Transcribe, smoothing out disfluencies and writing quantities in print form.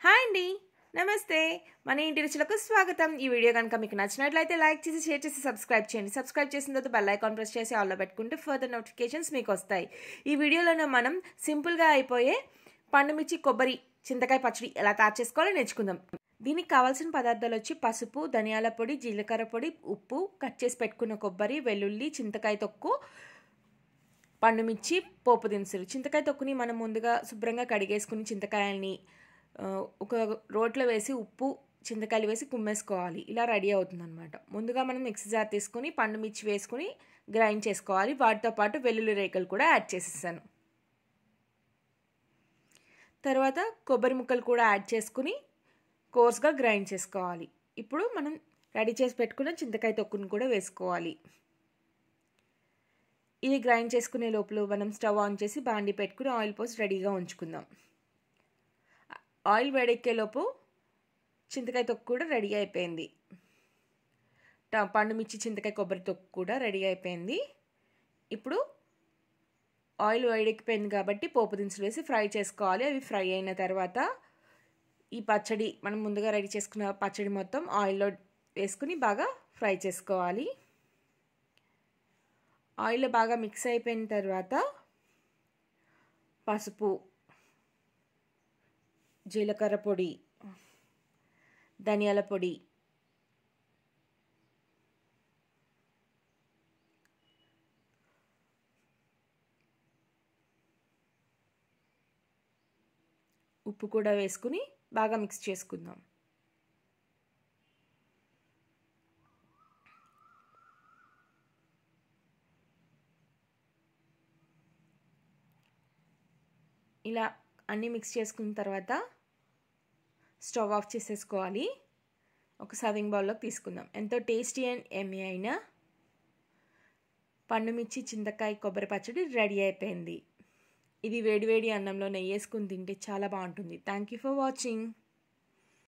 Hi అండి, నమస్తే. మన ఇంటి రుచులకు స్వాగతం. ఈ వీడియో కనుక మీకు నచ్చినట్లయితే లైక్ చేసి, షేర్ చేసి, సబ్స్క్రైబ్ చేయండి. సబ్స్క్రైబ్ చేసిన తర్వాత బెల్ ఐకాన్ ప్రెస్ చేసి ఆల్లో పెట్టుకుంటే ఫర్దర్ నోటిఫికేషన్స్ మీకు వస్తాయి. ఈ వీడియోలో మనం సింపుల్గా అయిపోయే పండుమిర్చి కొబ్బరి చింతకాయ పచ్చడి ఎలా తయారు చేసుకోవాలో నేర్చుకుందాం. దీనికి కావాల్సిన పదార్థాలు వచ్చి పసుపు, ధనియాల పొడి, జీలకర్ర పొడి, ఉప్పు, కట్ చేసి పెట్టుకున్న కొబ్బరి, వెల్లుల్లి, చింతకాయ తొక్కు, పండుమిర్చి, పోపు దినుసులు. చింతకాయ తొక్కుని మనం ముందుగా శుభ్రంగా కడిగేసుకుని చింతకాయల్ని ఒక రోట్లో వేసి ఉప్పు, చింతకాయలు వేసి కుమ్మేసుకోవాలి. ఇలా రెడీ అవుతుందన్నమాట. ముందుగా మనం మిక్సీ జార్ తీసుకుని పండుమిర్చి వేసుకుని గ్రైండ్ చేసుకోవాలి. వాటితో పాటు వెల్లుల్లి రేకలు కూడా యాడ్ చేసేసాను. తర్వాత కొబ్బరి ముక్కలు కూడా యాడ్ చేసుకుని కోర్స్గా గ్రైండ్ చేసుకోవాలి. ఇప్పుడు మనం రెడీ చేసి పెట్టుకున్న చింతకాయ తొక్కును కూడా వేసుకోవాలి. ఇది గ్రైండ్ చేసుకునే లోపల మనం స్టవ్ ఆన్ చేసి బాండి పెట్టుకుని ఆయిల్ పోసి రెడీగా ఉంచుకుందాం. ఆయిల్ వేడెక్కేలోపు చింతకాయ తొక్కు కూడా రెడీ అయిపోయింది. పండుమిర్చి, చింతకాయ, కొబ్బరి తొక్కు కూడా రెడీ అయిపోయింది. ఇప్పుడు ఆయిల్ వేడెక్కిపోయింది కాబట్టి పోపు దినుసులు వేసి ఫ్రై చేసుకోవాలి. అవి ఫ్రై అయిన తర్వాత ఈ పచ్చడి మనం ముందుగా రెడీ చేసుకున్న పచ్చడి మొత్తం ఆయిల్లో వేసుకుని బాగా ఫ్రై చేసుకోవాలి. ఆయిల్లో బాగా మిక్స్ అయిపోయిన తర్వాత పసుపు, జీలకర్ర పొడి, ధనియాల పొడి, ఉప్పు కూడా వేసుకుని బాగా మిక్స్ చేసుకుందాం. ఇలా అన్నీ మిక్స్ చేసుకున్న తర్వాత స్టవ్ ఆఫ్ చేసేసుకోవాలి. ఒక సర్వింగ్ బౌల్లోకి తీసుకుందాం. ఎంతో టేస్టీ అండ్ యమ్మీ అయిన పండుమిర్చి, చింతకాయ, కొబ్బరి పచ్చడి రెడీ అయిపోయింది. ఇది వేడివేడి అన్నంలో నెయ్యి వేసుకుని తింటే చాలా బాగుంటుంది. Thank you for watching.